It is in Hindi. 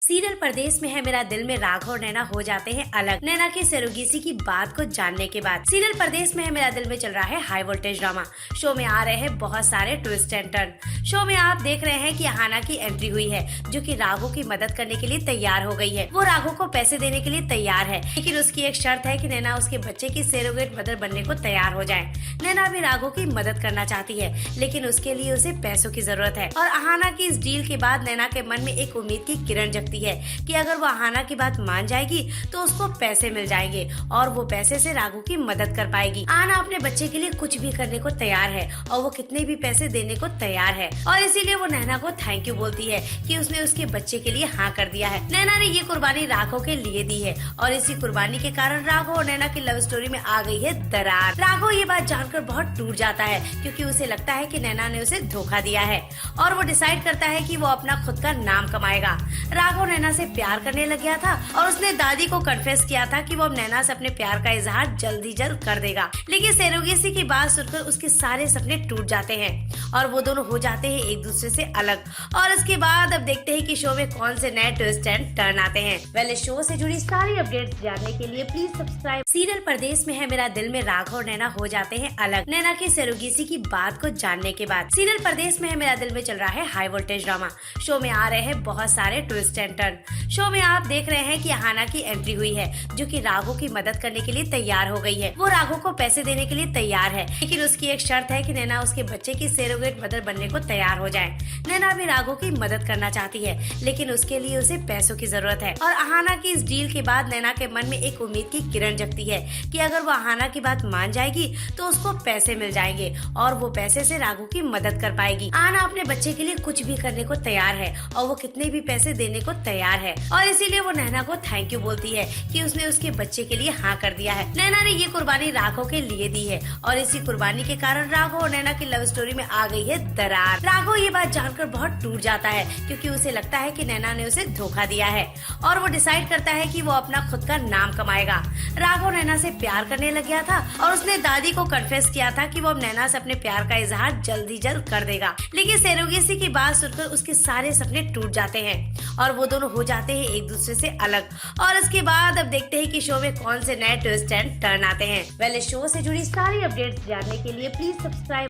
सीरियल परदेश में है मेरा दिल में राघव और नैना हो जाते हैं अलग। नैना की सरोगेसी की बात को जानने के बाद सीरियल परदेश में है मेरा दिल में चल रहा है हाई वोल्टेज ड्रामा। शो में आ रहे हैं बहुत सारे ट्विस्ट एंड टर्न। शो में आप देख रहे हैं कि अहाना की एंट्री हुई है, जो कि राघव की मदद करने के लिए तैयार हो गई है। वो राघव को पैसे देने के लिए तैयार है, लेकिन उसकी एक शर्त है कि नैना उसके बच्चे की सरोगेट मदर बनने को तैयार हो जाए। नैना भी राघव की मदद करना चाहती है, लेकिन उसके लिए उसे पैसों की जरूरत है। और अहाना की इस डील के बाद नैना के मन में एक उम्मीद की किरण जगती है कि अगर वो अहाना की बात मान जाएगी तो उसको पैसे मिल जाएंगे और वो पैसे से राघव की मदद कर पाएगी। अहाना अपने बच्चे के लिए कुछ भी करने को तैयार है और वो कितने भी पैसे देने को तैयार है, और इसीलिए वो नैना को थैंक यू बोलती है कि उसने उसके बच्चे के लिए हाँ कर दिया है। नैना ने ये कुर्बानी राघव के लिए दी है और इसी कुर्बानी के कारण राघव और नैना की लव स्टोरी में आ गई है दरार। राघव ये बात जानकर बहुत टूट जाता है, क्योंकि उसे लगता है कि नैना ने उसे धोखा दिया है और वो डिसाइड करता है कि वो अपना खुद का नाम कमाएगा। राघव नैना से प्यार करने लग गया था और उसने दादी को कन्फेस किया था कि वो अब नैना से अपने प्यार का इजहार जल्द ही जल्द कर देगा। लेकिन सरोगेसी की बात सुनकर उसके सारे सपने टूट जाते हैं और वो दोनों हो जाते हैं एक दूसरे से अलग। और इसके बाद अब देखते हैं कि शो में कौन से नए ट्विस्ट एंड टर्न आते हैं। पहले शो से जुड़ी सारी अपडेट्स जानने के लिए प्लीज सब्सक्राइब। सीरियल परदेश में है मेरा दिल में राघव और नैना हो जाते हैं अलग। नैना की सरोगेसी की बात को जानने के बाद सीरियल परदेश में है मेरा दिल में चल रहा है हाई वोल्टेज ड्रामा। शो में आ रहे हैं बहुत सारे ट्विस्ट एंड टर्न। शो में आप देख रहे हैं कि अहाना की एंट्री हुई है, जो कि राघव की मदद करने के लिए तैयार हो गई है। वो राघव को पैसे देने के लिए तैयार है, लेकिन उसकी एक शर्त है कि नैना उसके बच्चे की सरोगेट मदर बनने को तैयार हो जाए। नैना भी राघव की मदद करना चाहती है, लेकिन उसके लिए उसे पैसों की जरूरत है। और अहाना की इस डील के बाद नैना के मन में एक उम्मीद की किरण जगती है कि अगर वो अहाना की बात मान जाएगी तो उसको पैसे मिल जाएंगे और वो पैसे से राघव की मदद कर पाएगी। अहाना अपने बच्चे के लिए कुछ भी करने को तैयार है और वो कितने भी पैसे देने को तैयार है, और इसीलिए वो नैना को थैंक यू बोलती है कि उसने उसके बच्चे के लिए हाँ कर दिया है। नैना ने ये कुर्बानी राघव के लिए दी है और इसी कुर्बानी के कारण राघव और नैना की लव स्टोरी में आ गई है दरार। राघव ये बात जानकर बहुत टूट जाता है, क्योंकि उसे लगता है कि नैना ने उसे धोखा दिया है और वो डिसाइड करता है कि वो अपना खुद का नाम कमाएगा। राघव नैना से प्यार करने लग गया था और उसने दादी को कन्फेस किया था कि वो अब नैना से अपने प्यार का इजहार जल्द ही जल्द कर देगा। लेकिन सरोगेसी की बात सुनकर उसके सारे सपने टूट जाते हैं और वो दोनों हो जाते हैं एक दूसरे से अलग। और इसके बाद अब देखते हैं कि शो में कौन से नए ट्विस्ट एंड टर्न आते हैं। पहले शो से जुड़ी सारी अपडेट्स जानने के लिए प्लीज सब्सक्राइब।